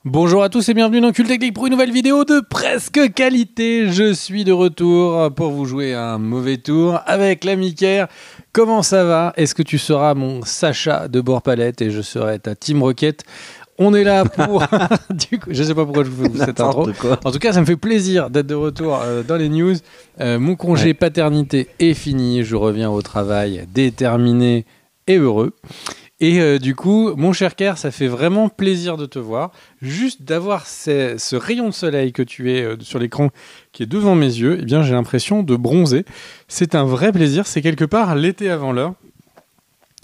Bonjour à tous et bienvenue dans Cult Technique pour une nouvelle vidéo de presque qualité. Je suis de retour pour vous jouer un mauvais tour avec l'ami Kerr. Comment ça va? Est-ce que tu seras mon Sacha de Bord-Palette et je serai ta Team Rocket? On est là pour... du coup, je sais pas pourquoi je vous fais cette intro. En tout cas, ça me fait plaisir d'être de retour dans les news. Mon congé paternité est fini. Je reviens au travail déterminé et heureux. Et du coup, mon cher Kerr, ça fait vraiment plaisir de te voir. Juste d'avoir ce rayon de soleil que tu es sur l'écran qui est devant mes yeux, eh bien, j'ai l'impression de bronzer. C'est un vrai plaisir. C'est quelque part l'été avant l'heure.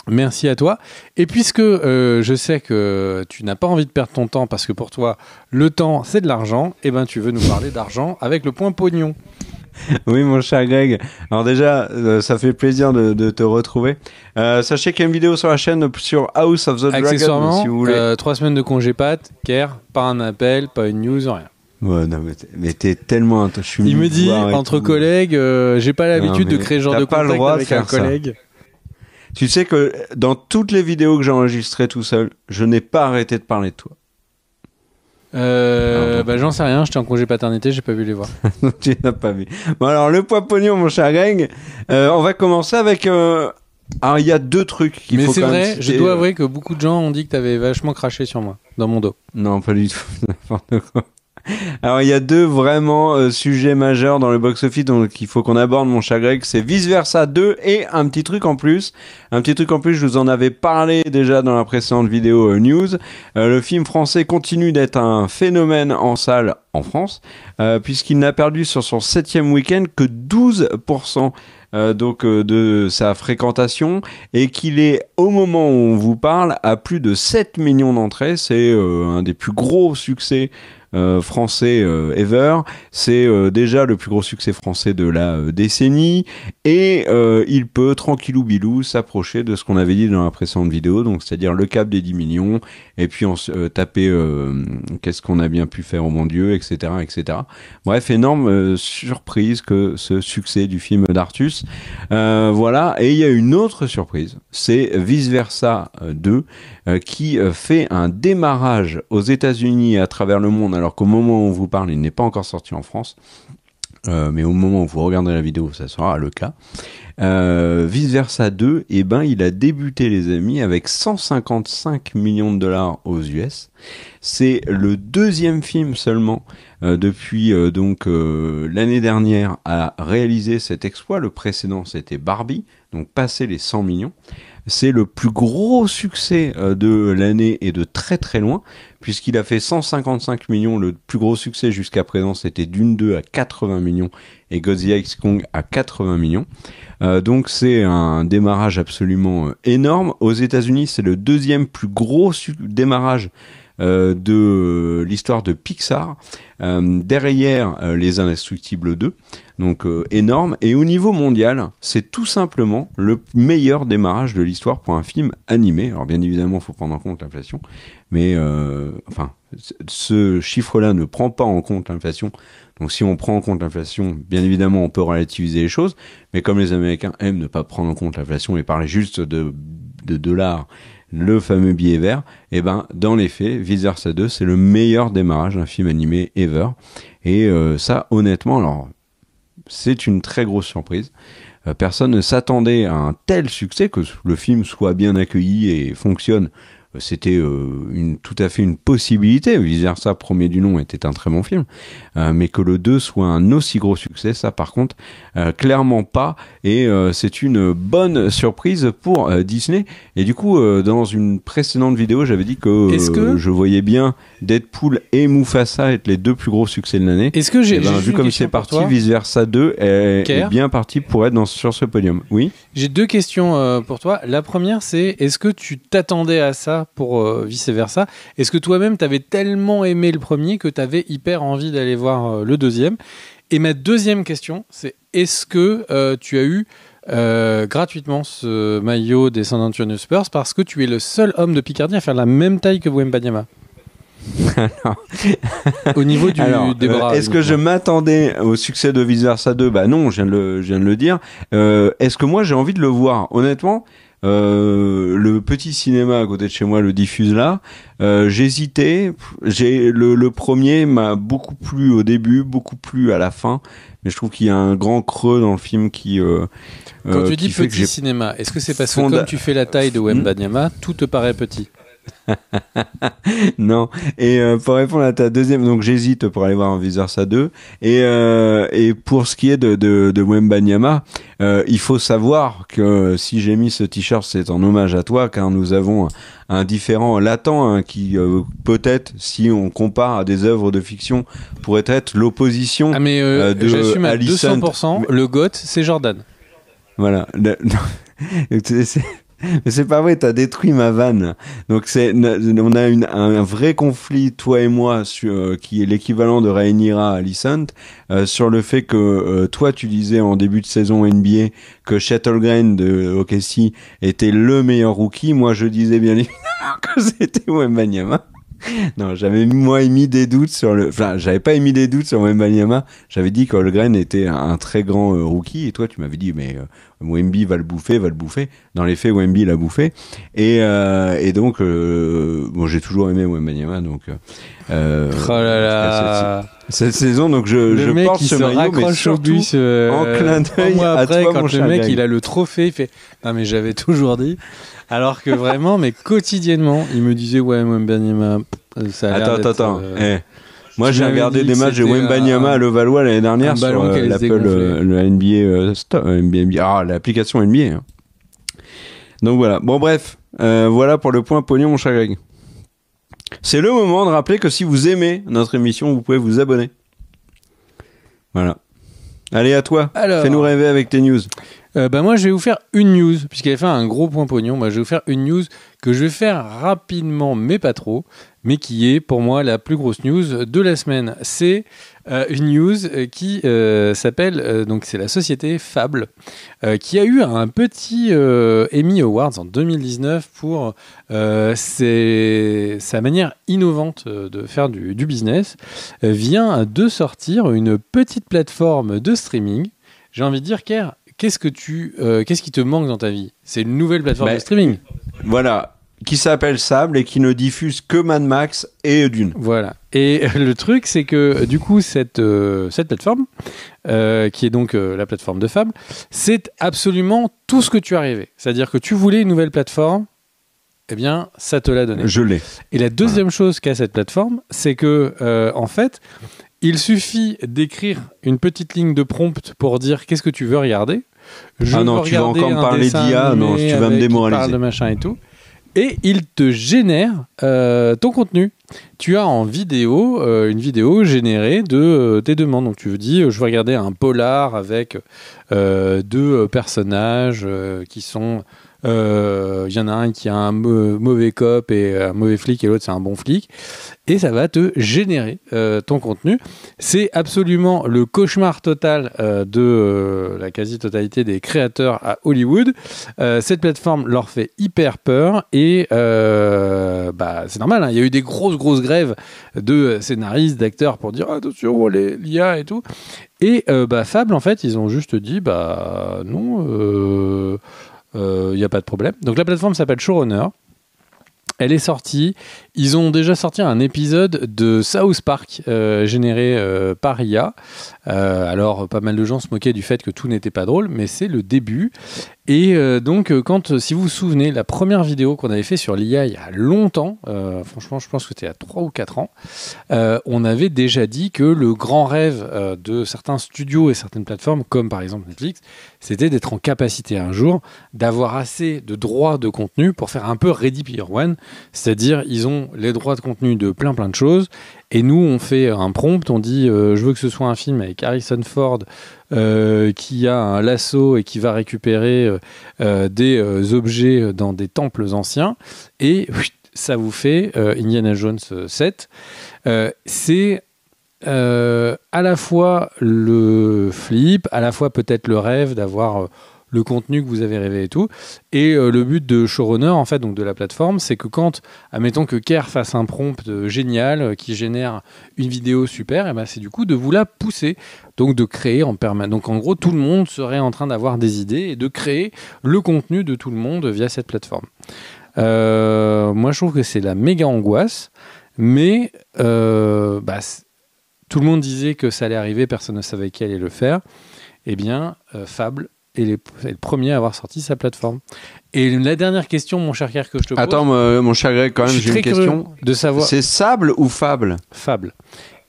Merci à toi. Et puisque je sais que tu n'as pas envie de perdre ton temps parce que pour toi, le temps, c'est de l'argent, eh ben, tu veux nous parler d'argent avec le point pognon. Oui, mon cher Greg. Alors déjà, ça fait plaisir de te retrouver. Sachez qu'il y a une vidéo sur la chaîne sur House of the Dragon. Accessoirement, si vous voulez. 3 semaines de congé pat, Kerr, pas un appel, pas une news, rien. Ouais, non, mais t'es tellement... Il me dit, entre collègues, j'ai pas l'habitude de créer ce genre de contact avec un collègue. Tu sais que dans toutes les vidéos que j'ai enregistrées tout seul, je n'ai pas arrêté de parler de toi. J'en sais rien, j'étais en congé paternité, j'ai pas vu les voir. Tu n'as pas vu. Bon alors, le poids pognon, mon cher Greg, on va commencer avec... Alors, il y a deux trucs qu'il faut quand même citer. Mais c'est vrai, je dois avouer que beaucoup de gens ont dit que t'avais vachement craché sur moi, dans mon dos. Non, pas du tout, n'importe quoi. Alors, il y a deux vraiment sujets majeurs dans le box-office donc il faut qu'on aborde, mon cher Greg. C'est Vice Versa 2 et un petit truc en plus. Un petit truc en plus, je vous en avais parlé déjà dans la précédente vidéo news. Le film français continue d'être un phénomène en salle en France, puisqu'il n'a perdu sur son 7e week-end que 12%. De sa fréquentation et qu'il est au moment où on vous parle à plus de 7 millions d'entrées. C'est un des plus gros succès français ever. C'est déjà le plus gros succès français de la décennie et il peut tranquillou bilou s'approcher de ce qu'on avait dit dans la précédente vidéo, donc c'est-à-dire le cap des 10 millions et puis taper qu'est-ce qu'on a bien pu faire au bon Dieu, etc. Bref, énorme surprise que ce succès du film d'Artus. Voilà, et il y a une autre surprise, c'est Vice Versa 2 qui fait un démarrage aux États-Unis et à travers le monde, alors qu'au moment où on vous parle, il n'est pas encore sorti en France. Mais au moment où vous regarderez la vidéo, ça sera le cas. Vice Versa 2, eh ben, il a débuté, les amis, avec 155 millions de dollars aux US. C'est le deuxième film seulement depuis l'année dernière à réaliser cet exploit. Le précédent, c'était Barbie, donc passé les 100 millions. C'est le plus gros succès de l'année et de très très loin, puisqu'il a fait 155 millions. Le plus gros succès jusqu'à présent, c'était Dune 2 à 80 millions et Godzilla X Kong à 80 millions. Donc c'est un démarrage absolument énorme. Aux États-Unis, c'est le deuxième plus gros démarrage de l'histoire de Pixar, derrière Les Indestructibles 2, donc énorme. Et au niveau mondial, c'est tout simplement le meilleur démarrage de l'histoire pour un film animé. Alors bien évidemment, il faut prendre en compte l'inflation, mais ce chiffre-là ne prend pas en compte l'inflation. Donc si on prend en compte l'inflation, bien évidemment, on peut relativiser les choses, mais comme les Américains aiment ne pas prendre en compte l'inflation et parler juste de dollars, le fameux billet vert, et ben dans les faits, Vice Versa 2, c'est le meilleur démarrage d'un film animé ever. Et ça, honnêtement, alors c'est une très grosse surprise. Personne ne s'attendait à un tel succès, que le film soit bien accueilli et fonctionne. C'était tout à fait une possibilité. Vice Versa, premier du nom, était un très bon film. Mais que le 2 soit un aussi gros succès, ça par contre, clairement pas. Et c'est une bonne surprise pour Disney. Et du coup, dans une précédente vidéo, j'avais dit que je voyais bien Deadpool et Mufasa être les deux plus gros succès de l'année. Est-ce que vu comme c'est parti, Vice Versa 2 est bien parti pour être sur ce podium. Oui. J'ai deux questions pour toi. La première, c'est est-ce que tu t'attendais à ça pour Vice Versa? Est-ce que toi-même t'avais tellement aimé le premier que t'avais hyper envie d'aller voir le deuxième? Et ma deuxième question, c'est est-ce que tu as eu gratuitement ce maillot des San Antonio Spurs parce que tu es le seul homme de Picardie à faire la même taille que Wembanyama? Au niveau des bras. Est-ce que je m'attendais au succès de Vice Versa 2? Bah non, je viens de le dire. Est-ce que moi j'ai envie de le voir? Honnêtement, Le petit cinéma à côté de chez moi le diffuse là. J'hésitais. Le premier m'a beaucoup plu au début, beaucoup plu à la fin, mais je trouve qu'il y a un grand creux dans le film qui. Quand tu dis petit cinéma, est-ce que c'est parce que comme tu fais la taille de Wembanyama, tout te paraît petit? Non. Et pour répondre à ta deuxième, donc j'hésite pour aller voir un Vice Versa 2. Et pour ce qui est de Wembanyama, il faut savoir que si j'ai mis ce t-shirt, c'est en hommage à toi, car nous avons un différent latent hein, qui peut-être, si on compare à des œuvres de fiction, pourrait être l'opposition de j'assume à Allison. 200%. Le GOAT, c'est Jordan. Voilà. Mais c'est pas vrai, t'as détruit ma vanne. Donc on a un vrai conflit, toi et moi, qui est l'équivalent de Rhaenyra Alicent, sur le fait que toi tu disais en début de saison NBA que Chet Holmgren de OKC était le meilleur rookie. Moi je disais bien évidemment que c'était Wembanyama. Non, j'avais émis des doutes j'avais pas émis des doutes sur Wembanyama. J'avais dit qu'Holmgren était un très grand rookie et toi tu m'avais dit mais Wemby va le bouffer. Dans les faits, Wemby l'a bouffé et donc bon, j'ai toujours aimé Wembanyama donc oh là là. cette saison donc je mec porte qui ce se maillot mais raccroche au bus en clin d'œil à après toi quand mon le cher mec Greg. il a le trophée, il fait non mais j'avais toujours dit. Alors que vraiment, mais quotidiennement, il me disait ouais Wembanyama, ça a l'air Attends. Moi, tu j'ai m'avais regardé dit des que matchs de c'était Wembanyama à Levallois l'année dernière un sur ballon qui allait se l'Apple, dégonfler. le NBA, l'application NBA. Hein. Donc voilà. Bon bref, voilà pour le point pognon, mon cher Greg. C'est le moment de rappeler que si vous aimez notre émission, vous pouvez vous abonner. Voilà. Allez, à toi. Alors, fais-nous rêver avec tes news. Moi, je vais vous faire une news, puisqu'elle a fait un gros point pognon. Moi, je vais vous faire une news que je vais faire rapidement, mais pas trop, mais qui est pour moi la plus grosse news de la semaine. C'est une news qui s'appelle, donc c'est la société Fable, qui a eu un petit Emmy Awards en 2019 pour sa manière innovante de faire du business, vient de sortir une petite plateforme de streaming. J'ai envie de dire, Kerr, qu'est-ce qui te manque dans ta vie? C'est une nouvelle plateforme de streaming. Voilà, qui s'appelle Sable et qui ne diffuse que Mad Max et Dune. Voilà. Et le truc, c'est que du coup, cette plateforme, qui est donc la plateforme de Fable, c'est absolument tout ce que tu as rêvé. C'est-à-dire que tu voulais une nouvelle plateforme, eh bien, ça te l'a donné. Je l'ai. Et la deuxième chose qu'a cette plateforme, c'est que, en fait, il suffit d'écrire une petite ligne de prompt pour dire qu'est-ce que tu veux regarder. Non, tu vas encore me parler d'IA, non, tu vas me démoraliser. Parle de machin et tout. Et il te génère ton contenu. Tu as en vidéo une vidéo générée de tes demandes. Donc tu dis, je veux regarder un polar avec deux personnages qui sont... Il y en a un qui a un mauvais cop et un mauvais flic et l'autre c'est un bon flic, et ça va te générer ton contenu. C'est absolument le cauchemar total de la quasi-totalité des créateurs à Hollywood. Cette plateforme leur fait hyper peur et c'est normal, hein, il y a eu des grosses grèves de scénaristes, d'acteurs pour dire attention l'IA et tout, et Fable en fait ils ont juste dit non, il n'y a pas de problème. Donc la plateforme s'appelle Showrunner. Elle est sortie. Ils ont déjà sorti un épisode de South Park généré par IA. Alors, pas mal de gens se moquaient du fait que tout n'était pas drôle, mais c'est le début. Et donc, si vous vous souvenez, la première vidéo qu'on avait fait sur l'IA il y a longtemps, franchement, je pense que c'était il y a 3 ou 4 ans, on avait déjà dit que le grand rêve de certains studios et certaines plateformes, comme par exemple Netflix, c'était d'être en capacité un jour d'avoir assez de droits de contenu pour faire un peu Ready Player One, c'est-à-dire ils ont les droits de contenu de plein de choses, et nous on fait un prompt, on dit je veux que ce soit un film avec Harrison Ford qui a un lasso et qui va récupérer des objets dans des temples anciens, et ça vous fait Indiana Jones 7. C'est à la fois le flip, à la fois peut-être le rêve d'avoir le contenu que vous avez rêvé et tout. Et le but de Showrunner, en fait, donc de la plateforme, c'est que quand, admettons que Care fasse un prompt génial qui génère une vidéo super, et ben c'est du coup de vous la pousser, donc de créer en permanence. Donc en gros, tout le monde serait en train d'avoir des idées et de créer le contenu de tout le monde via cette plateforme. Moi, je trouve que c'est la méga angoisse, mais tout le monde disait que ça allait arriver, personne ne savait qui allait le faire. Eh bien, Fable est le premier à avoir sorti sa plateforme. Et la dernière question, mon cher Kerr, que je te pose... Attends, mon cher Greg, quand même, j'ai une question. De savoir... C'est Sable ou Fable? Fable.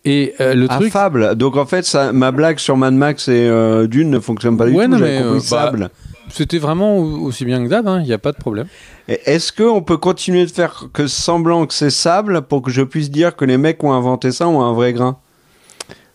Et le truc... Fable. Donc en fait, ma blague sur Mad Max et Dune ne fonctionne pas du tout. J'avais compris Sable. C'était vraiment aussi bien que d'hab, il n'y a pas de problème. Et est-ce qu'on peut continuer de faire que semblant que c'est Sable pour que je puisse dire que les mecs qui ont inventé ça ont un vrai grain?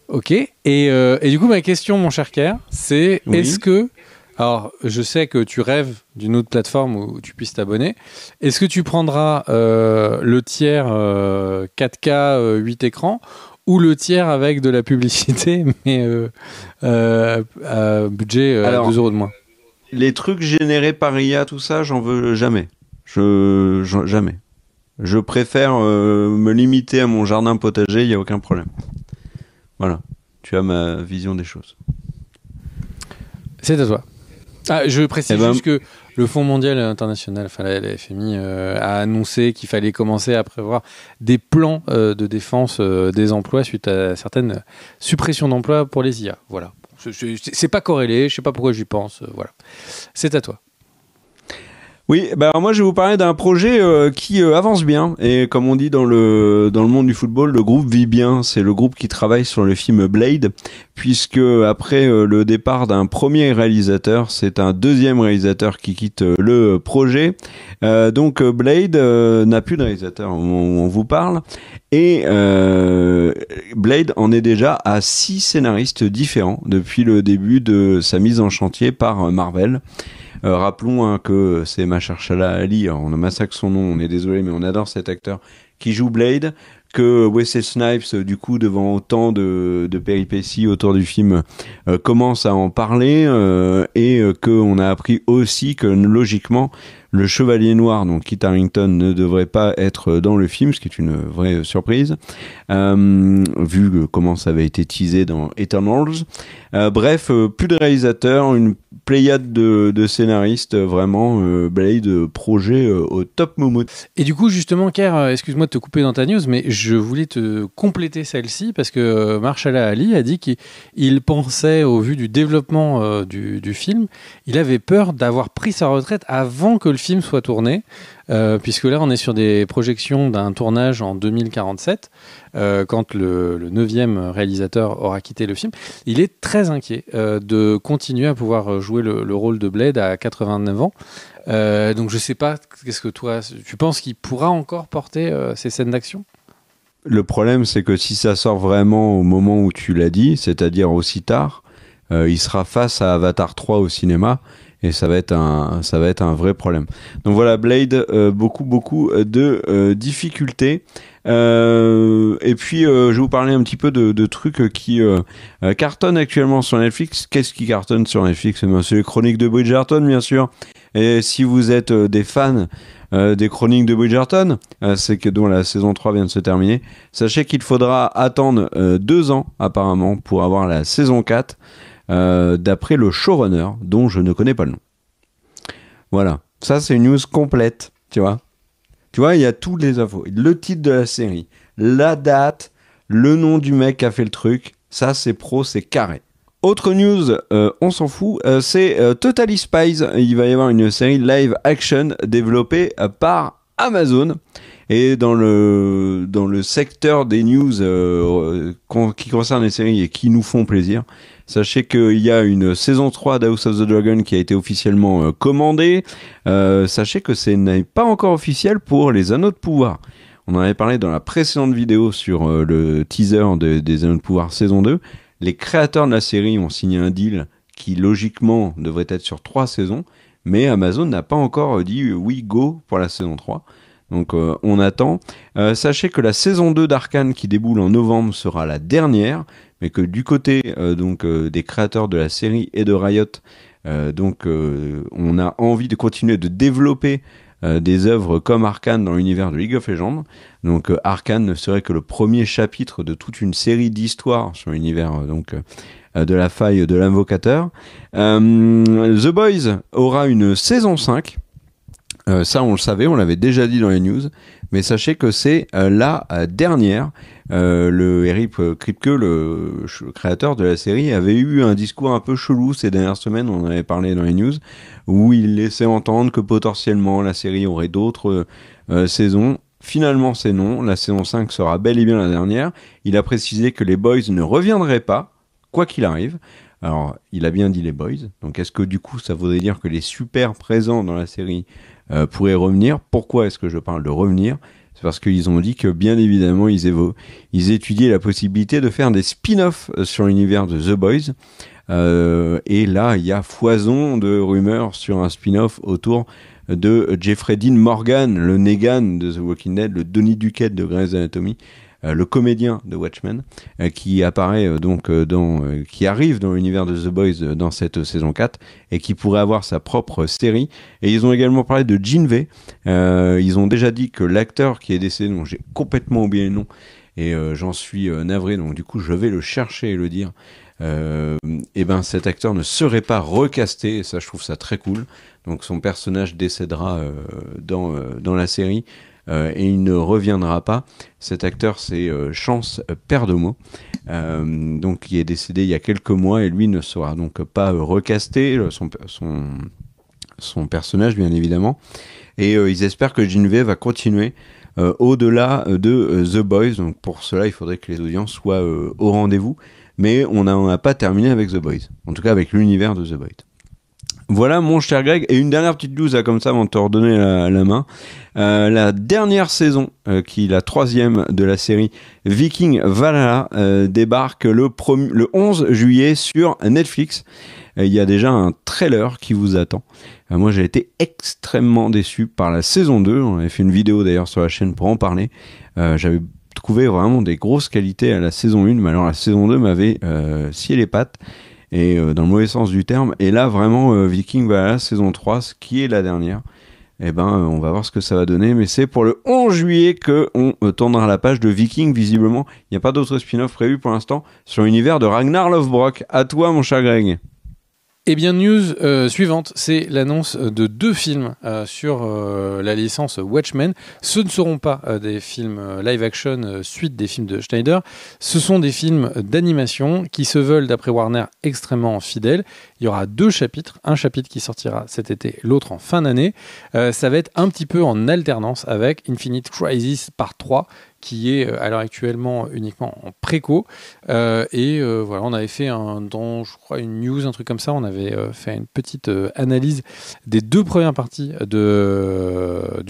Ok. Et du coup, ma question, mon cher Kerr, c'est est-ce que... Alors, je sais que tu rêves d'une autre plateforme où tu puisses t'abonner. Est-ce que tu prendras le tiers 4K 8 écrans ou le tiers avec de la publicité, mais budget 2 € de moins? Les trucs générés par IA, tout ça, j'en veux jamais. Jamais. Je préfère me limiter à mon jardin potager, il n'y a aucun problème. Voilà. Tu as ma vision des choses. C'est à toi. Je précise juste que le Fonds mondial international, la FMI, a annoncé qu'il fallait commencer à prévoir des plans de défense des emplois suite à certaines suppressions d'emplois pour les IA. Voilà. C'est pas corrélé, je sais pas pourquoi j'y pense. Voilà. C'est à toi. Oui, alors moi je vais vous parler d'un projet qui avance bien, et comme on dit dans le monde du football, le groupe vit bien. C'est le groupe qui travaille sur le film Blade, puisque après le départ d'un premier réalisateur, c'est un deuxième réalisateur qui quitte le projet. Donc Blade n'a plus de réalisateur au moment où on vous parle, et Blade en est déjà à 6 scénaristes différents depuis le début de sa mise en chantier par Marvel. Rappelons que c'est Mahershala Ali, on massacre son nom, on est désolé, mais on adore cet acteur qui joue Blade, que Wesley Snipes, du coup, devant autant de péripéties autour du film, commence à en parler, et qu'on a appris aussi que, logiquement, le Chevalier Noir, donc Kit Harington, ne devrait pas être dans le film, ce qui est une vraie surprise, vu comment ça avait été teasé dans Eternals. Bref, plus de réalisateurs, une pléiade de scénaristes, vraiment, Blade, projet au top moumoute. Et du coup, justement, Kerr, excuse-moi de te couper dans ta news, mais je voulais te compléter celle-ci, parce que Mahershala Ali a dit qu'il pensait, au vu du développement du film, il avait peur d'avoir pris sa retraite avant que le film soit tourné, puisque là, on est sur des projections d'un tournage en 2047, quand le 9e réalisateur aura quitté le film. Il est très inquiet de continuer à pouvoir jouer le rôle de Blade à 89 ans. Donc je sais pas, qu'est-ce que toi, tu penses qu'il pourra encore porter ces scènes d'action? Le problème, c'est que si ça sort vraiment au moment où tu l'as dit, c'est-à-dire aussi tard, il sera face à Avatar 3 au cinéma, et ça va être un vrai problème. Donc voilà, Blade, beaucoup de difficultés. Et puis je vais vous parler un petit peu de trucs qui cartonnent actuellement sur Netflix. Qu'est-ce qui cartonne sur Netflix? C'est les Chroniques de Bridgerton, bien sûr. Et si vous êtes des fans des Chroniques de Bridgerton, c'est que dont la saison 3 vient de se terminer, sachez qu'il faudra attendre 2 ans apparemment pour avoir la saison 4, d'après le showrunner, dont je ne connais pas le nom. Voilà, ça c'est une news complète, tu vois. Tu vois, il y a tous les infos. Le titre de la série, la date, le nom du mec qui a fait le truc. Ça, c'est pro, c'est carré. Autre news, on s'en fout, c'est Totally Spies. Il va y avoir une série live action développée par Amazon. Et dans le secteur des news qui concernent les séries et qui nous font plaisir, sachez qu'il y a une saison 3 d'House of the Dragon qui a été officiellement commandée. Sachez que ce n'est pas encore officiel pour les Anneaux de Pouvoir. On en avait parlé dans la précédente vidéo sur le teaser des Anneaux de Pouvoir saison 2. Les créateurs de la série ont signé un deal qui logiquement devrait être sur 3 saisons, mais Amazon n'a pas encore dit oui go pour la saison 3. Donc on attend. Sachez que la saison 2 d'Arcane qui déboule en novembre sera la dernière, mais que du côté des créateurs de la série et de Riot, Donc on a envie de continuer de développer des œuvres comme Arcane dans l'univers de League of Legends. Donc Arcane ne serait que le premier chapitre de toute une série d'histoires sur l'univers de la faille de l'invocateur. The Boys aura une saison 5. Ça on le savait, on l'avait déjà dit dans les news, mais sachez que c'est la dernière. Le Eric Kripke, le créateur de la série, avait eu un discours un peu chelou ces dernières semaines, on en avait parlé dans les news, où il laissait entendre que potentiellement la série aurait d'autres saisons. Finalement c'est non, la saison 5 sera bel et bien la dernière. Il a précisé que les Boys ne reviendraient pas, quoi qu'il arrive. Alors il a bien dit les Boys, donc est-ce que du coup ça voudrait dire que les super présents dans la série pourraient revenir? Pourquoi est-ce que je parle de revenir? C'est parce qu'ils ont dit que bien évidemment ils étudiaient la possibilité de faire des spin-offs sur l'univers de The Boys, et là il y a foison de rumeurs sur un spin-off autour de Jeffrey Dean Morgan, le Negan de The Walking Dead, le Donnie Duquette de Grey's Anatomy, le comédien de Watchmen, qui apparaît qui arrive dans l'univers de The Boys dans cette saison 4 et qui pourrait avoir sa propre série. Et ils ont également parlé de Jinvé. Ils ont déjà dit que l'acteur qui est décédé, dont j'ai complètement oublié le nom, et j'en suis navré, donc du coup je vais le chercher et le dire. Et ben cet acteur ne serait pas recasté, et ça je trouve ça très cool. Donc son personnage décédera dans la série. Et il ne reviendra pas. Cet acteur, c'est Chance Perdomo, donc qui est décédé il y a quelques mois, et lui ne sera donc pas recasté, son personnage bien évidemment. Et ils espèrent que Jinvé va continuer au-delà de The Boys. Donc pour cela, il faudrait que les audiences soient au rendez-vous. Mais on n'a pas terminé avec The Boys, en tout cas avec l'univers de The Boys. Voilà mon cher Greg, et une dernière petite news là, comme ça avant de te redonner la main. La dernière saison, qui est la 3e de la série Viking Valhalla, débarque le 11 juillet sur Netflix. Il y a déjà un trailer qui vous attend. Moi j'ai été extrêmement déçu par la saison 2, on avait fait une vidéo d'ailleurs sur la chaîne pour en parler. J'avais trouvé vraiment des grosses qualités à la saison 1, mais alors la saison 2 m'avait scié les pattes. Et dans le mauvais sens du terme. Et là, vraiment, Viking Valhalla, saison 3, ce qui est la dernière, eh ben, on va voir ce que ça va donner. Mais c'est pour le 11 juillet qu'on tournera la page de Viking. Visiblement, il n'y a pas d'autres spin-off prévus pour l'instant sur l'univers de Ragnar Lothbrok. À toi, mon cher Greg. Eh bien, news suivante, c'est l'annonce de 2 films sur la licence Watchmen. Ce ne seront pas des films live-action suite des films de Schneider. Ce sont des films d'animation qui se veulent, d'après Warner, extrêmement fidèles. Il y aura 2 chapitres, un chapitre qui sortira cet été, l'autre en fin d'année. Ça va être un petit peu en alternance avec Infinite Crisis Part 3, qui est à l'heure actuellement uniquement en préco. Voilà, on avait fait je crois une news, un truc comme ça, on avait fait une petite analyse des 2 premières parties de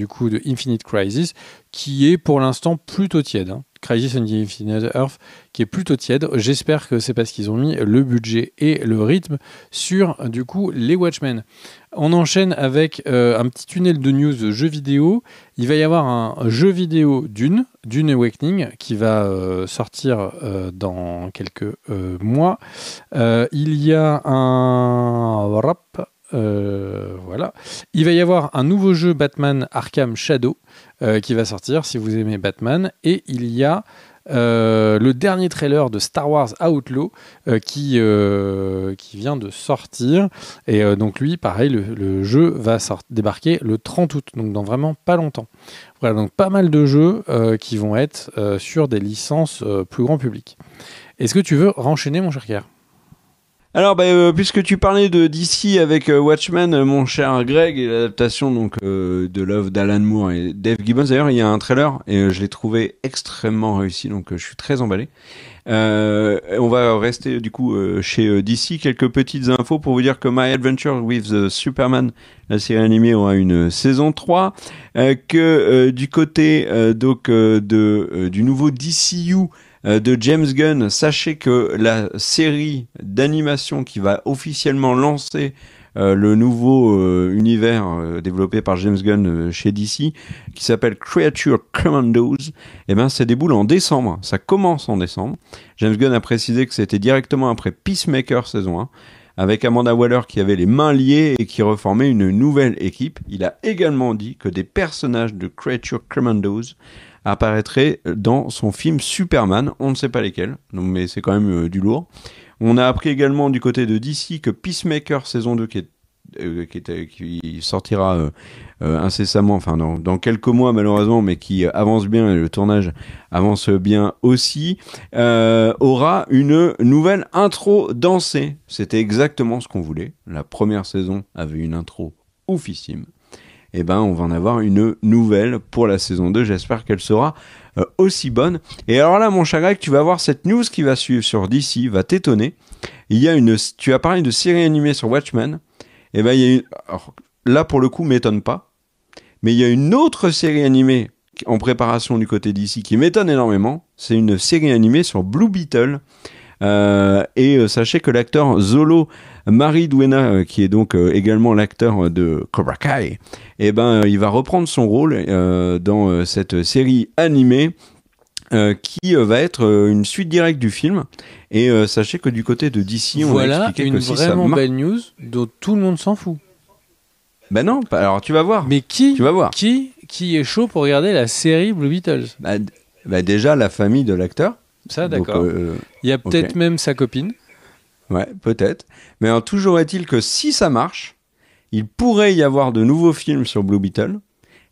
Infinite Crisis, qui est pour l'instant plutôt tiède. Crisis on Infinite Earth, qui est plutôt tiède. J'espère que c'est parce qu'ils ont mis le budget et le rythme sur, du coup, les Watchmen. On enchaîne avec un petit tunnel de news de jeux vidéo. Il va y avoir un jeu vidéo Dune Awakening, qui va sortir dans quelques mois. Il y a voilà. Il va y avoir un nouveau jeu Batman Arkham Shadow qui va sortir si vous aimez Batman, et il y a le dernier trailer de Star Wars Outlaw qui vient de sortir, et donc lui pareil, le jeu va débarquer le 30 août, donc dans vraiment pas longtemps. Voilà, donc pas mal de jeux qui vont être sur des licences plus grand public. Est-ce que tu veux renchaîner, mon cher Pierre? Alors, puisque tu parlais de DC avec Watchmen, mon cher Greg, et l'adaptation donc de l'œuvre d'Alan Moore et Dave Gibbons. D'ailleurs, il y a un trailer et je l'ai trouvé extrêmement réussi, donc je suis très emballé. On va rester du coup chez DC. Quelques petites infos pour vous dire que My Adventure with the Superman, la série animée, aura une saison 3, que du côté du nouveau DCU de James Gunn, sachez que la série d'animation qui va officiellement lancer le nouveau univers développé par James Gunn chez DC, qui s'appelle Creature Commandos, ça déboule en décembre. Ça commence en décembre. James Gunn a précisé que c'était directement après Peacemaker saison 1. avec Amanda Waller qui avait les mains liées et qui reformait une nouvelle équipe. Il a également dit que des personnages de Creature Commandos apparaîtraient dans son film Superman. On ne sait pas lesquels, donc, mais c'est quand même du lourd. On a appris également du côté de DC que Peacemaker saison 2 qui sortira incessamment, enfin dans quelques mois malheureusement, mais qui avance bien et le tournage avance bien aussi, aura une nouvelle intro dansée. C'était exactement ce qu'on voulait. La première saison avait une intro oufissime. Et ben on va en avoir une nouvelle pour la saison 2. J'espère qu'elle sera aussi bonne. Et alors là, mon cher Greg, tu vas voir cette news qui va suivre sur DC, va t'étonner. Tu as parlé de série animée sur Watchmen. Et ben alors, là pour le coup, m'étonne pas. Mais il y a une autre série animée en préparation du côté d'ici qui m'étonne énormément. C'est une série animée sur Blue Beetle. Sachez que l'acteur Zolo Mariduena, qui est donc également l'acteur de Cobra Kai, il va reprendre son rôle dans cette série animée qui va être une suite directe du film. Et sachez que du côté de DC, on a expliqué que si ça voilà une vraiment belle news dont tout le monde s'en fout. Ben non, alors tu vas voir. Mais tu vas voir. Qui est chaud pour regarder la série Blue Beetles? Déjà la famille de l'acteur. Ça, d'accord. Il y a peut-être même sa copine. Ouais, peut-être. Mais alors, toujours est-il que si ça marche, il pourrait y avoir de nouveaux films sur Blue Beetle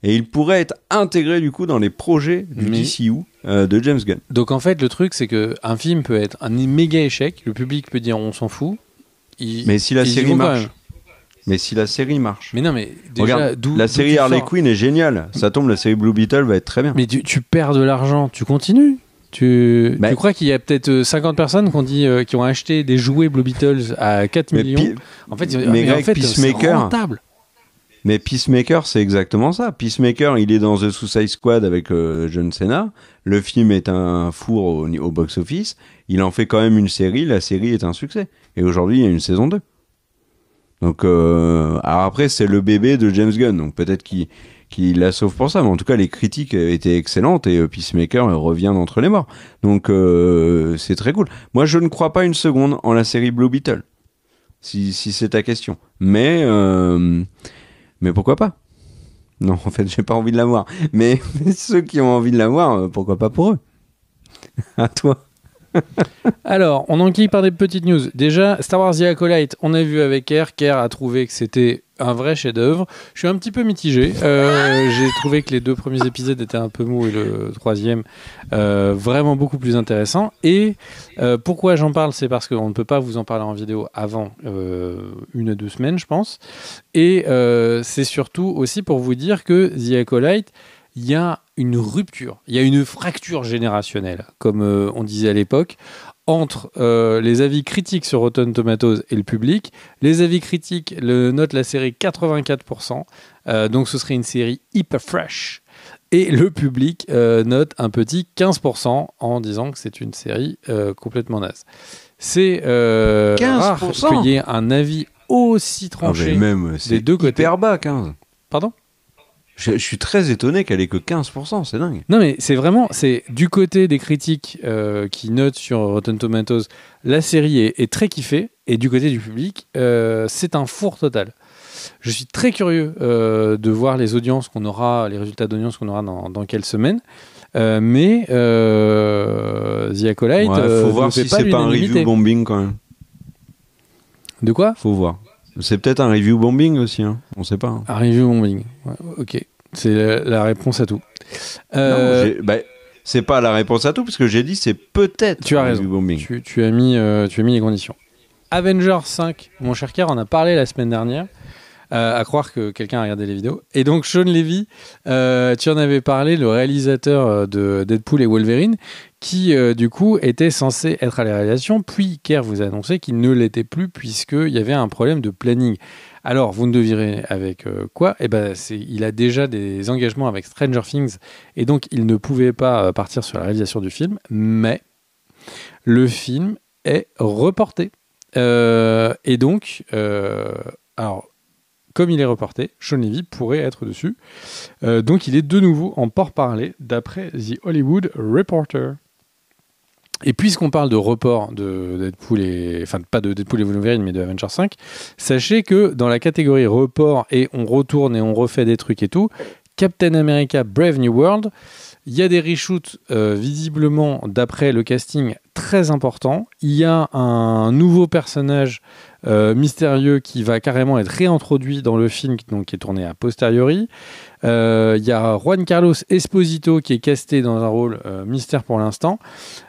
et il pourrait être intégré du coup dans les projets du DCU de James Gunn. Donc en fait, le truc, c'est qu'un film peut être un méga échec, le public peut dire on s'en fout. Mais si la série marche. Mais si la série marche. Mais non, mais déjà, regarde, la série Harley Quinn est géniale. Ça tombe, la série Blue Beetle va être très bien. Mais tu perds de l'argent, tu continues. Tu crois qu'il y a peut-être 50 personnes qui ont acheté des jouets Blue Beetles à 4 millions. En fait, c'est rentable. Mais Peacemaker, c'est exactement ça. Peacemaker, il est dans The Suicide Squad avec John Cena. Le film est un four au box-office. Il en fait quand même une série. La série est un succès. Et aujourd'hui, il y a une saison 2. Donc, alors après, c'est le bébé de James Gunn. Donc peut-être qu'il la sauve pour ça. Mais en tout cas, les critiques étaient excellentes et Peacemaker revient d'entre les morts. Donc c'est très cool. Moi, je ne crois pas une seconde en la série Blue Beetle. Si c'est ta question. Mais pourquoi pas? Non, en fait, j'ai pas envie de la voir. Mais ceux qui ont envie de la voir, pourquoi pas pour eux? À toi. Alors, on enquille par des petites news. Déjà, Star Wars The Acolyte, on a vu avec Kerr. Kerr a trouvé que c'était un vrai chef-d'œuvre. Je suis un petit peu mitigé. J'ai trouvé que les 2 premiers épisodes étaient un peu mous et le 3e vraiment beaucoup plus intéressant. Et pourquoi j'en parle, c'est parce qu'on ne peut pas vous en parler en vidéo avant 1 ou 2 semaines, je pense. Et c'est surtout aussi pour vous dire que The Acolyte, il y a une rupture, il y a une fracture générationnelle, comme on disait à l'époque, entre les avis critiques sur Rotten Tomatoes et le public. Les avis critiques notent la série 84%, donc ce serait une série hyper fresh. Et le public note un petit 15% en disant que c'est une série complètement naze. C'est rare qu'il y ait un avis aussi tranché des deux côtés. Hyper bas, 15. Pardon ? Je suis très étonné qu'elle ait que 15%, c'est dingue. Non mais c'est du côté des critiques qui notent sur Rotten Tomatoes, la série est très kiffée, et du côté du public, c'est un four total. Je suis très curieux de voir les résultats d'audience qu'on aura dans quelles semaines. Mais The Acolyte, faut voir si c'est pas un review bombing quand même. De quoi ? Faut voir. C'est peut-être un review bombing aussi, hein. On sait pas. Hein. Un review bombing, ouais, ok. C'est la réponse à tout. Non, c'est pas la réponse à tout, parce que j'ai dit c'est peut-être tu as raison. Review bombing. Tu as mis les conditions. Avengers 5, mon cher Kerr, on a parlé la semaine dernière. À croire que quelqu'un a regardé les vidéos. Et donc, Sean Levy, tu en avais parlé, le réalisateur de Deadpool et Wolverine, qui, du coup, était censé être à la réalisation. Puis, Kerr vous a annoncé qu'il ne l'était plus, puisqu'il y avait un problème de planning. Alors, vous me devinerez avec quoi ? Eh ben, il a déjà des engagements avec Stranger Things, et donc, il ne pouvait pas partir sur la réalisation du film, mais le film est reporté. Et donc, alors, comme il est reporté, Sean Levy pourrait être dessus. Donc il est de nouveau en pourparlers d'après The Hollywood Reporter. Et puisqu'on parle de report de Deadpool enfin pas de Deadpool et Wolverine, mais de Avengers 5, sachez que dans la catégorie report et on retourne et on refait des trucs et tout, Captain America Brave New World, il y a des reshoots visiblement d'après le casting très importants. Il y a un nouveau personnage mystérieux qui va carrément être réintroduit dans le film, donc qui est tourné a posteriori. Il y a Juan Carlos Esposito qui est casté dans un rôle mystère pour l'instant.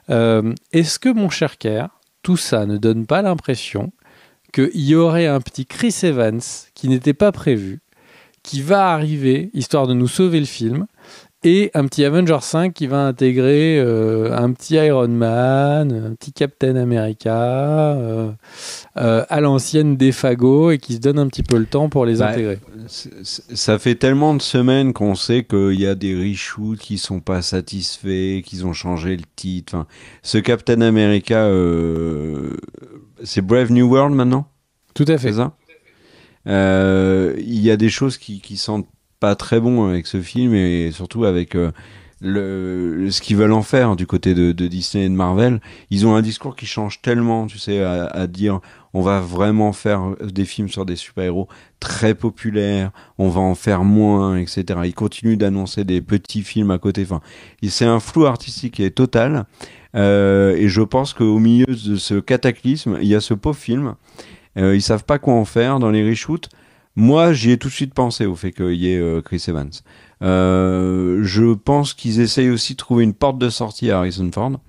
Est-ce que, mon cher Kerr, tout ça ne donne pas l'impression qu'il y aurait un petit Chris Evans qui n'était pas prévu, qui va arriver, histoire de nous sauver le film, et un petit Avengers 5 qui va intégrer un petit Iron Man, un petit Captain America, à l'ancienne des fagots, et qui se donne un petit peu le temps pour les intégrer. Ça fait tellement de semaines qu'on sait qu'il y a des reshoots qui sont pas satisfaits, qu'ils ont changé le titre. Enfin, ce Captain America, c'est Brave New World maintenant ? Tout à fait. C'est ça ? Il y a des choses qui sentent pas très bon avec ce film, et surtout avec ce qu'ils veulent en faire du côté de Disney et de Marvel. Ils ont un discours qui change tellement, tu sais, à dire on va vraiment faire des films sur des super-héros très populaires, on va en faire moins, etc. Ils continuent d'annoncer des petits films à côté. Enfin, c'est un flou artistique qui est total, et je pense qu'au milieu de ce cataclysme, il y a ce pauvre film. Ils savent pas quoi en faire dans les reshoots. Moi, j'y ai tout de suite pensé au fait qu'il y ait Chris Evans. Je pense qu'ils essayent aussi de trouver une porte de sortie à Harrison Ford,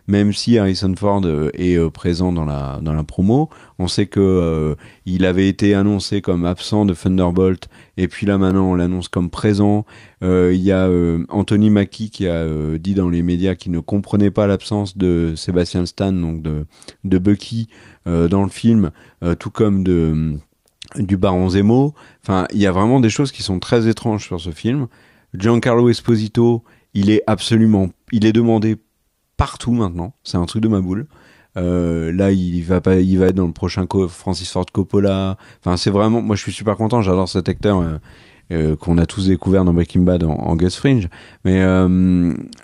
même si Harrison Ford est présent dans la promo. On sait que il avait été annoncé comme absent de Thunderbolt, et puis là maintenant on l'annonce comme présent. Il y a Anthony Mackie qui a dit dans les médias qu'il ne comprenait pas l'absence de Sebastian Stan, donc de Bucky dans le film, tout comme du Baron Zemo. Enfin, il y a vraiment des choses qui sont très étranges sur ce film. Giancarlo Esposito, il est demandé partout maintenant. C'est un truc de ma boule. Là, il va être dans le prochain Francis Ford Coppola. Enfin, c'est vraiment, moi, je suis super content. J'adore cet acteur qu'on a tous découvert dans Breaking Bad en Gus Fring. Mais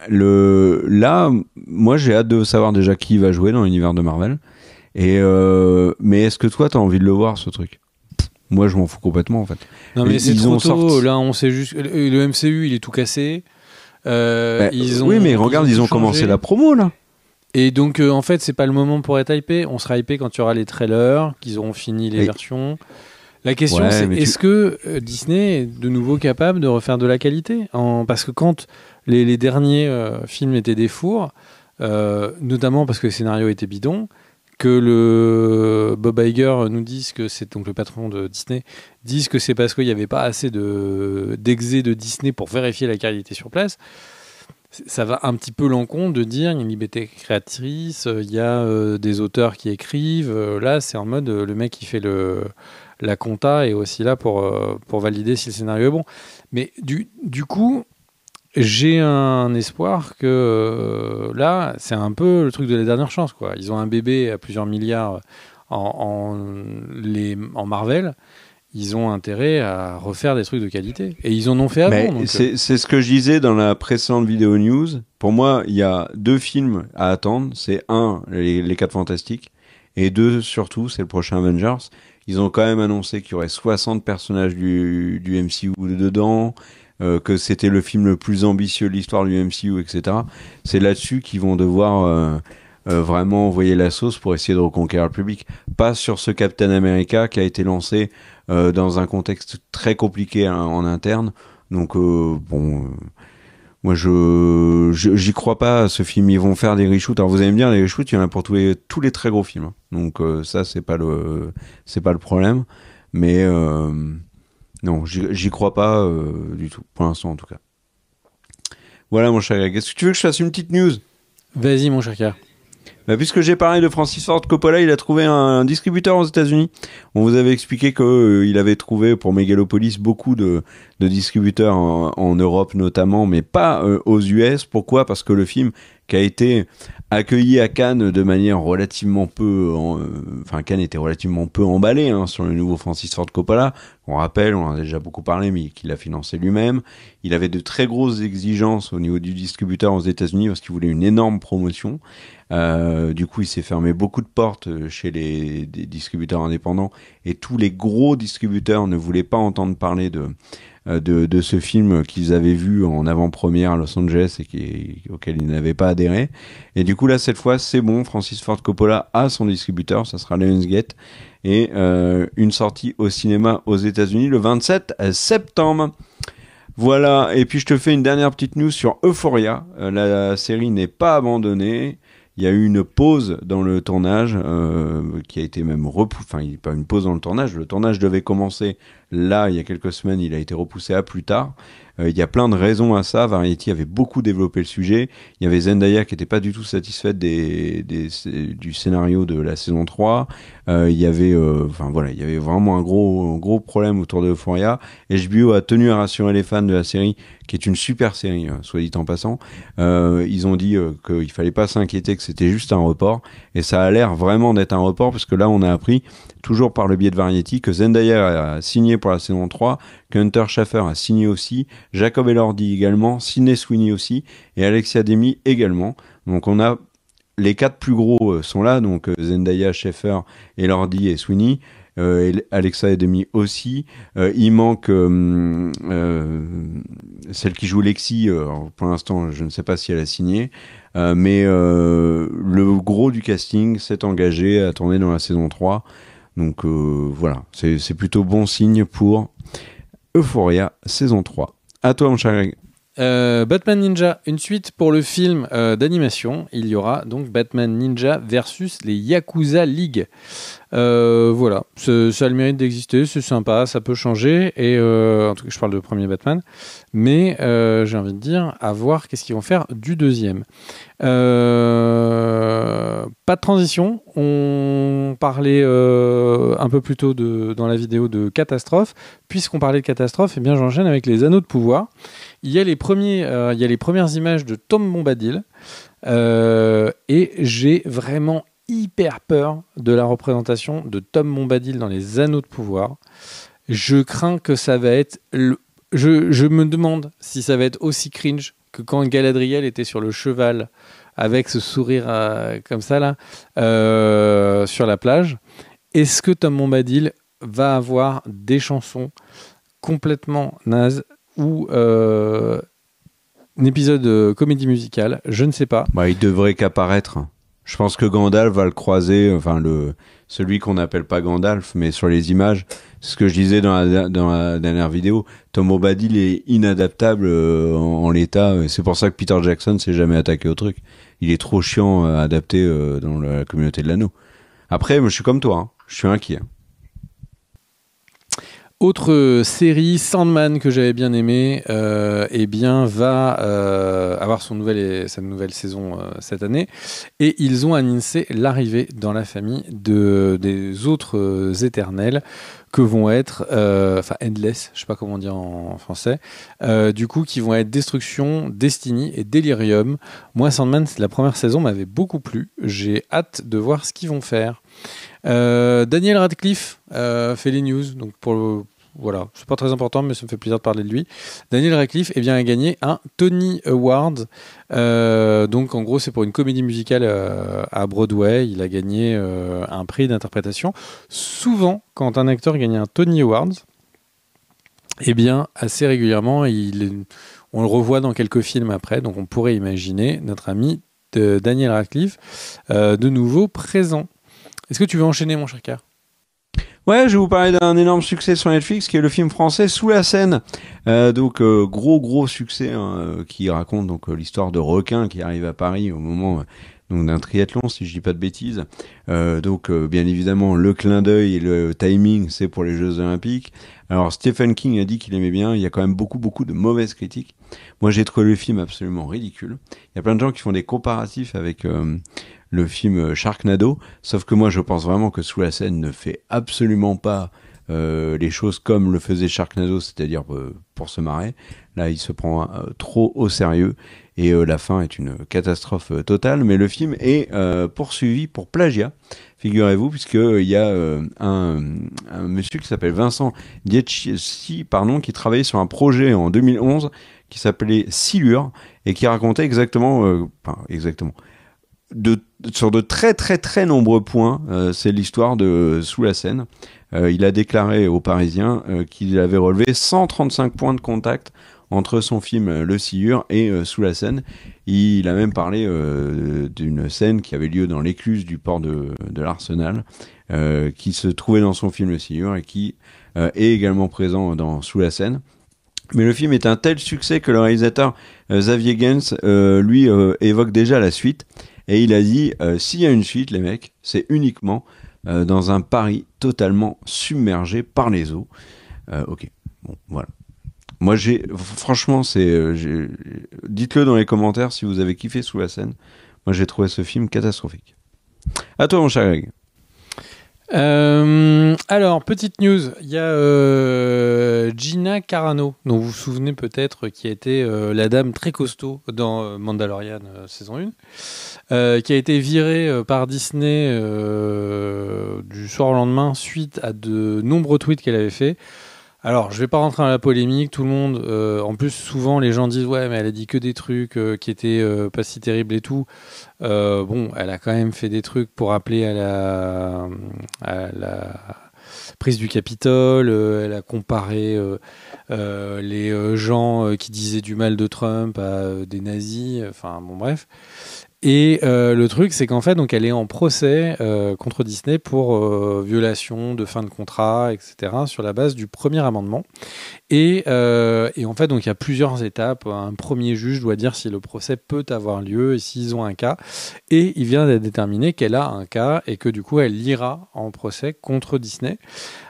là, moi, j'ai hâte de savoir déjà qui va jouer dans l'univers de Marvel. Mais est-ce que toi, t'as envie de le voir, ce truc? Moi, je m'en fous complètement, en fait. Non, mais c'est trop tôt. Là, on sait juste... Le MCU, il est tout cassé. Oui, mais regarde, ils ont commencé la promo, là. Et donc, en fait, c'est pas le moment pour être hypé. On sera hypé quand il y aura les trailers, qu'ils auront fini les versions. La question, c'est est-ce que Disney est de nouveau capable de refaire de la qualité ? Parce que quand les derniers films étaient des fours, notamment parce que le scénario était bidon, que le Bob Iger nous dise que c'est donc le patron de Disney, dise que c'est parce qu'il n'y avait pas assez d'exé de Disney pour vérifier la qualité sur place, ça va un petit peu l'encontre de dire il y a une liberté créatrice, il y a des auteurs qui écrivent. Là, c'est en mode le mec qui fait la compta est aussi là pour valider si le scénario est bon. Mais du coup, j'ai un espoir que là, c'est un peu le truc de la dernière chance, quoi. Ils ont un bébé à plusieurs milliards en Marvel. Ils ont intérêt à refaire des trucs de qualité. Et ils en ont fait avant. Donc c'est ce que je disais dans la précédente vidéo news. Pour moi, il y a 2 films à attendre. C'est 1, les 4 Fantastiques. Et 2, surtout, c'est le prochain Avengers. Ils ont quand même annoncé qu'il y aurait 60 personnages du MCU dedans. Que c'était le film le plus ambitieux de l'histoire du MCU, etc. C'est là-dessus qu'ils vont devoir vraiment envoyer la sauce pour essayer de reconquérir le public. Pas sur ce Captain America qui a été lancé dans un contexte très compliqué en interne. Donc moi j'y crois pas à ce film. Ils vont faire des reshoots. Alors vous allez me dire, les reshoots, il y en a pour tous les très gros films. Donc ça c'est pas le problème. Mais non, j'y crois pas du tout, pour l'instant en tout cas. Voilà mon cher Greg, est-ce que tu veux que je fasse une petite news ? Vas-y mon cher Kerr. Puisque j'ai parlé de Francis Ford Coppola, il a trouvé un distributeur aux États-Unis. On vous avait expliqué qu'il avait trouvé pour Megalopolis beaucoup de distributeurs en Europe notamment, mais pas aux US. Pourquoi ? Parce que le film qui a été accueilli à Cannes de manière relativement Cannes était relativement peu emballé sur le nouveau Francis Ford Coppola. On rappelle, on en a déjà beaucoup parlé, mais qu'il a financé lui-même. Il avait de très grosses exigences au niveau du distributeur aux États-Unis parce qu'il voulait une énorme promotion. Du coup, il s'est fermé beaucoup de portes chez des distributeurs indépendants et tous les gros distributeurs ne voulaient pas entendre parler de ce film qu'ils avaient vu en avant-première à Los Angeles et auquel ils n'avaient pas adhéré. Et du coup, là, cette fois, c'est bon. Francis Ford Coppola a son distributeur. Ça sera Lionsgate. Et une sortie au cinéma aux États-Unis le 27 septembre. Voilà. Et puis, je te fais une dernière petite news sur Euphoria. La série n'est pas abandonnée. Il y a eu une pause dans le tournage qui a été même repoussée. Enfin, il n'y a pas une pause dans le tournage. Le tournage devait commencer là, il y a quelques semaines. Il a été repoussé à plus tard. Il y a plein de raisons à ça. Variety avait beaucoup développé le sujet. Il y avait Zendaya qui n'était pas du tout satisfaite du scénario de la saison 3. Il y avait, il y avait vraiment un gros problème autour de Euphoria. HBO a tenu à rassurer les fans de la série, qui est une super série, soit dit en passant. Ils ont dit qu'il fallait pas s'inquiéter, que c'était juste un report. Et ça a l'air vraiment d'être un report, parce que là, on a appris, toujours par le biais de Variety, que Zendaya a signé pour la saison 3, que Hunter Schafer a signé aussi, Jacob Elordi également, Sydney Sweeney aussi, et Alexia Demi également. Donc on a les 4 plus gros sont là, donc Zendaya, Schafer, Elordi et Sweeney. Alexa Demi aussi. Il manque celle qui joue Lexi. Pour l'instant, je ne sais pas si elle a signé. Mais le gros du casting s'est engagé à tourner dans la saison 3. Donc voilà, c'est plutôt bon signe pour Euphoria saison 3. À toi, mon cher Greg. Batman Ninja, une suite pour le film d'animation. Il y aura donc Batman Ninja versus les Yakuza League. Voilà, ça a le mérite d'exister, c'est sympa, ça peut changer. Et en tout cas, je parle de premier Batman, mais j'ai envie de dire, à voir qu'est-ce qu'ils vont faire du deuxième. Pas de transition. On parlait un peu plus tôt dans la vidéo de catastrophe. Puisqu'on parlait de catastrophe, eh bien j'enchaîne avec les Anneaux de pouvoir. Il y a les premières images de Tom Bombadil et j'ai vraiment hyper peur de la représentation de Tom Bombadil dans les Anneaux de pouvoir. Je crains que ça va être... Je me demande si ça va être aussi cringe que quand Galadriel était sur le cheval avec ce sourire comme ça là sur la plage. Est-ce que Tom Bombadil va avoir des chansons complètement nazes ou un épisode comédie musicale? Je ne sais pas. Il devrait qu'apparaître. Je pense que Gandalf va le croiser, celui qu'on n'appelle pas Gandalf, mais sur les images, c'est ce que je disais dans la dernière vidéo, Tom Bombadil est inadaptable en l'état, et c'est pour ça que Peter Jackson s'est jamais attaqué au truc. Il est trop chiant à adapter dans la communauté de l'anneau. Après, moi, je suis comme toi, je suis inquiet. Autre série, Sandman, que j'avais bien aimé, va avoir sa nouvelle saison cette année. Et ils ont annoncé l'arrivée dans la famille des autres éternels que vont être, Endless, je sais pas comment dire en français, qui vont être Destruction, Destiny et Delirium. Moi, Sandman, la première saison m'avait beaucoup plu. J'ai hâte de voir ce qu'ils vont faire. Daniel Radcliffe fait les news, donc voilà, c'est pas très important, mais ça me fait plaisir de parler de lui. Daniel Radcliffe a gagné un Tony Award. Donc en gros, c'est pour une comédie musicale à Broadway. Il a gagné un prix d'interprétation. Souvent, quand un acteur gagne un Tony Award, assez régulièrement, on le revoit dans quelques films après. Donc on pourrait imaginer notre ami Daniel Radcliffe de nouveau présent. Est-ce que tu veux enchaîner, mon cher Car ? Ouais, je vais vous parler d'un énorme succès sur Netflix qui est le film français Sous la Seine. Gros succès qui raconte l'histoire de requins qui arrive à Paris au moment d'un triathlon, si je dis pas de bêtises. Bien évidemment, le clin d'œil et le timing, c'est pour les Jeux Olympiques. Alors Stephen King a dit qu'il aimait bien. Il y a quand même beaucoup de mauvaises critiques. Moi, j'ai trouvé le film absolument ridicule. Il y a plein de gens qui font des comparatifs avec le film Sharknado, sauf que moi je pense vraiment que Sous la Seine ne fait absolument pas les choses comme le faisait Sharknado, c'est-à-dire pour se marrer. Là, il se prend trop au sérieux et la fin est une catastrophe totale. Mais le film est poursuivi pour plagiat, figurez-vous, puisqu'il y a un monsieur qui s'appelle Vincent Dietschy, qui travaillait sur un projet en 2011 qui s'appelait Silure et qui racontait exactement, sur de très très très nombreux points, c'est l'histoire de Sous la Seine. Il a déclaré aux Parisiens qu'il avait relevé 135 points de contact entre son film Le Silure et Sous la Seine. Il a même parlé d'une scène qui avait lieu dans l'écluse du port de l'Arsenal, qui se trouvait dans son film Le Silure et qui est également présent dans Sous la Seine. Mais le film est un tel succès que le réalisateur Xavier Gens lui évoque déjà la suite. Et il a dit, s'il y a une suite, les mecs, c'est uniquement dans un Paris totalement submergé par les eaux. Ok, bon, voilà. Moi, franchement, dites-le dans les commentaires si vous avez kiffé Sous la Seine. Moi, j'ai trouvé ce film catastrophique. À toi, mon cher Greg. Alors, petite news, il y a Gina Carano, dont vous vous souvenez peut-être, qui a été la dame très costaud dans Mandalorian saison 1, qui a été virée par Disney du soir au lendemain suite à de nombreux tweets qu'elle avait fait. Alors, je vais pas rentrer dans la polémique, tout le monde, en plus souvent les gens disent ouais mais elle a dit que des trucs qui étaient pas si terribles et tout. Bon, elle a quand même fait des trucs pour appeler à la prise du Capitole, elle a comparé les gens qui disaient du mal de Trump à des nazis, enfin bon bref. Et le truc, c'est qu'en fait, donc, elle est en procès contre Disney pour violation de fin de contrat, etc., sur la base du premier amendement. Et en fait, donc, il y a plusieurs étapes. Un premier juge doit dire si le procès peut avoir lieu et s'ils ont un cas. Et il vient d'être déterminé qu'elle a un cas et que du coup, elle ira en procès contre Disney.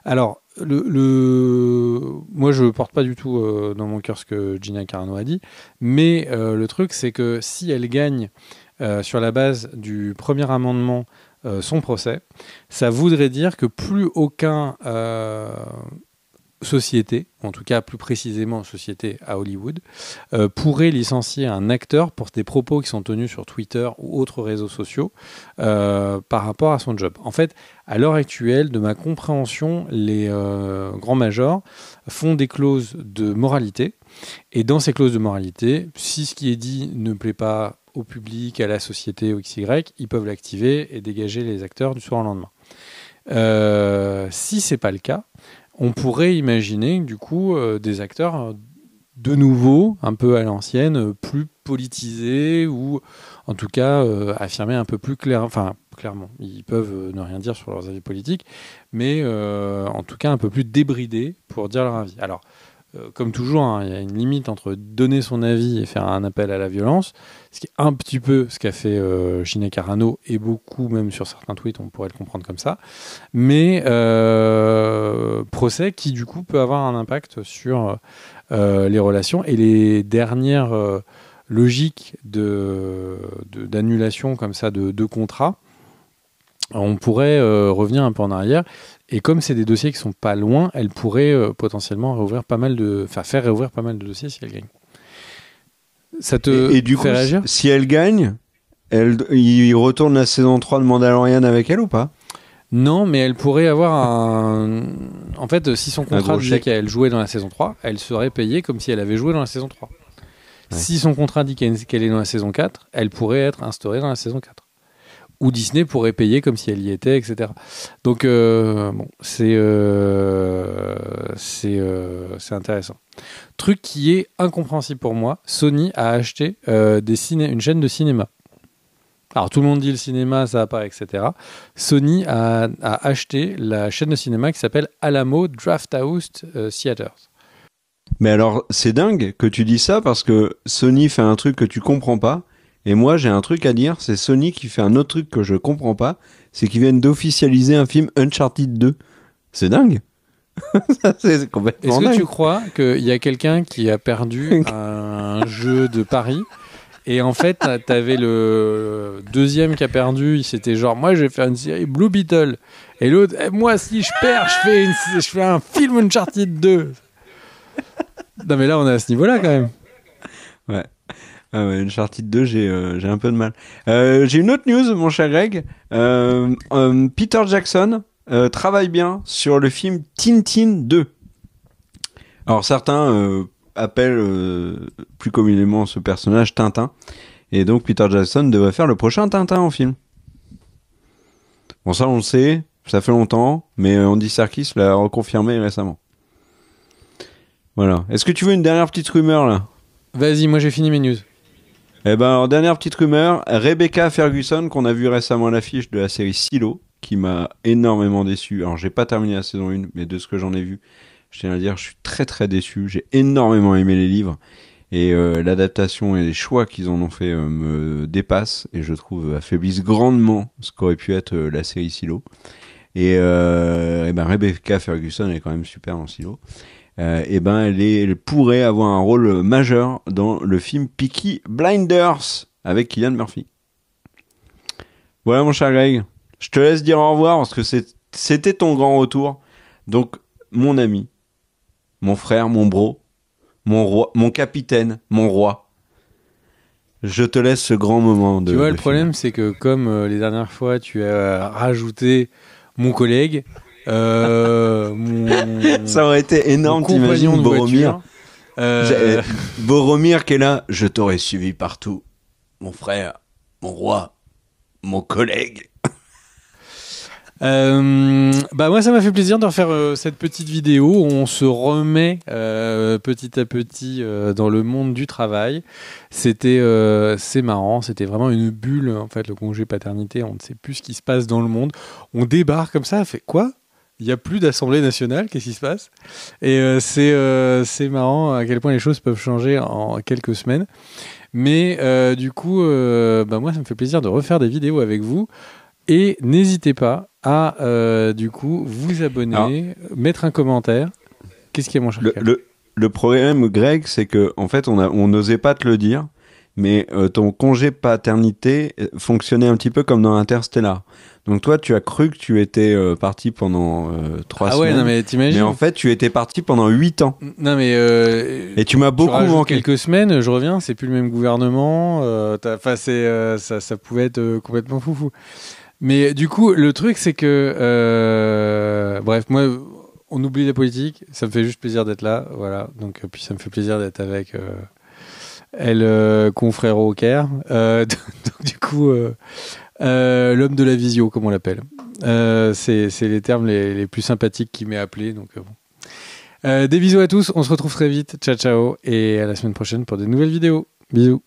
Alors, moi, je ne porte pas du tout dans mon cœur ce que Gina Carano a dit, mais le truc, c'est que si elle gagne sur la base du premier amendement son procès, ça voudrait dire que plus aucun société, en tout cas plus précisément société à Hollywood, pourrait licencier un acteur pour des propos qui sont tenus sur Twitter ou autres réseaux sociaux par rapport à son job. En fait, à l'heure actuelle, de ma compréhension, les grands majors font des clauses de moralité, et dans ces clauses de moralité, si ce qui est dit ne plaît pas au public, à la société, au XY, ils peuvent l'activer et dégager les acteurs du soir au lendemain. Si c'est pas le cas, on pourrait imaginer du coup des acteurs de nouveau, un peu à l'ancienne, plus politisés ou en tout cas affirmer un peu plus clairement. Ils peuvent ne rien dire sur leurs avis politiques, mais en tout cas un peu plus débridés pour dire leur avis. Alors, comme toujours, hein, il y a une limite entre donner son avis et faire un appel à la violence, ce qui est un petit peu ce qu'a fait Gina Carano, et beaucoup, même sur certains tweets, on pourrait le comprendre comme ça. Mais procès qui, du coup, peut avoir un impact sur les relations et les dernières logiques d'annulation comme ça de contrats. On pourrait revenir un peu en arrière. Et comme c'est des dossiers qui sont pas loin, elle pourrait potentiellement faire réouvrir pas mal de dossiers si elle gagne. Ça te et du fait coup, réagir ? Si elle gagne, il retourne la saison 3 de Mandalorian avec elle ou pas ? Non, mais elle pourrait avoir un... En fait, si son contrat disait qu'elle jouait dans la saison 3, elle serait payée comme si elle avait joué dans la saison 3. Ouais. Si son contrat dit qu'elle est dans la saison 4, elle pourrait être instaurée dans la saison 4. Ou Disney pourrait payer comme si elle y était, etc. Donc, bon, c'est intéressant. Truc qui est incompréhensible pour moi, Sony a acheté une chaîne de cinéma. Alors, tout le monde dit le cinéma, ça va pas, etc. Sony a acheté la chaîne de cinéma qui s'appelle Alamo Drafthouse Theaters. Mais alors, c'est dingue que tu dis ça parce que Sony fait un truc que tu comprends pas. Et moi, j'ai un truc à dire, c'est Sony qui fait un autre truc que je comprends pas, c'est qu'ils viennent d'officialiser un film Uncharted 2. C'est dingue. C'est complètement dingue. Est-ce que tu crois qu'il y a quelqu'un qui a perdu un jeu de paris Et en fait, t'avais le deuxième qui a perdu. Il s'était genre, moi, je vais faire une série Blue Beetle. Et l'autre, moi, si je perds, je fais un film Uncharted 2. Non, mais là, on est à ce niveau-là quand même. Ouais. Ah ouais, Uncharted 2, j'ai un peu de mal. J'ai une autre news, mon cher Greg. Peter Jackson travaille bien sur le film Tintin 2. Alors certains appellent plus communément ce personnage Tintin. Et donc Peter Jackson devrait faire le prochain Tintin en film. Bon, ça on le sait, ça fait longtemps, mais Andy Serkis l'a reconfirmé récemment. Voilà. Est-ce que tu veux une dernière petite rumeur là ? Vas-y, moi j'ai fini mes news. Eh ben, alors, dernière petite rumeur, Rebecca Ferguson, qu'on a vu récemment à l'affiche de la série Silo, qui m'a énormément déçu. Alors, j'ai pas terminé la saison 1, mais de ce que j'en ai vu, je tiens à dire, je suis très très déçu. J'ai énormément aimé les livres, et l'adaptation et les choix qu'ils en ont fait me dépassent, et je trouve affaiblissent grandement ce qu'aurait pu être la série Silo. Et ben, Rebecca Ferguson est quand même super dans Silo. Et ben elle pourrait avoir un rôle majeur dans le film Peaky Blinders avec Cillian Murphy. Voilà mon cher Greg, je te laisse dire au revoir parce que c'était ton grand retour. Donc mon ami, mon frère, mon bro, mon roi, mon capitaine, mon roi. Je te laisse ce grand moment de. Tu vois, de le problème, film. c'est que comme les dernières fois, tu as rajouté mon collègue, mon Ça aurait été énorme, mon compagnon t'imagines de Boromir. voiture. Boromir qui est là, je t'aurais suivi partout. Mon frère, mon roi, mon collègue. Bah moi ça m'a fait plaisir de refaire cette petite vidéo où on se remet petit à petit dans le monde du travail. C'est marrant, c'était vraiment une bulle en fait, le congé paternité, on ne sait plus ce qui se passe dans le monde. On débarque comme ça, fait quoi? Il n'y a plus d'Assemblée nationale, qu'est-ce qui se passe? Et c'est marrant à quel point les choses peuvent changer en quelques semaines. Mais du coup, bah moi ça me fait plaisir de refaire des vidéos avec vous. Et n'hésitez pas à du coup vous abonner, Alors, mettre un commentaire. Qu'est-ce qu'il y a, mon cher Cal ? le problème, Greg, c'est que en fait, on n'osait pas te le dire, mais ton congé paternité fonctionnait un petit peu comme dans Interstellar. Donc toi, tu as cru que tu étais parti pendant 3 Ah ouais, semaines, non mais t'imagines. mais en fait, tu étais parti pendant 8 ans. Non mais Et tu m'as beaucoup rajoutes manqué. quelques semaines, je reviens, c'est plus le même gouvernement. Enfin, ça pouvait être complètement foufou. Mais du coup, le truc c'est que bref, moi, on oublie la politique. Ça me fait juste plaisir d'être là, voilà. Donc puis ça me fait plaisir d'être avec elle, confrère au Caire. Donc du coup. L'homme de la visio, comme on l'appelle. C'est les termes les plus sympathiques qui m'est appelé. Donc, bon. Des bisous à tous, on se retrouve très vite. Ciao, ciao. Et à la semaine prochaine pour de nouvelles vidéos. Bisous.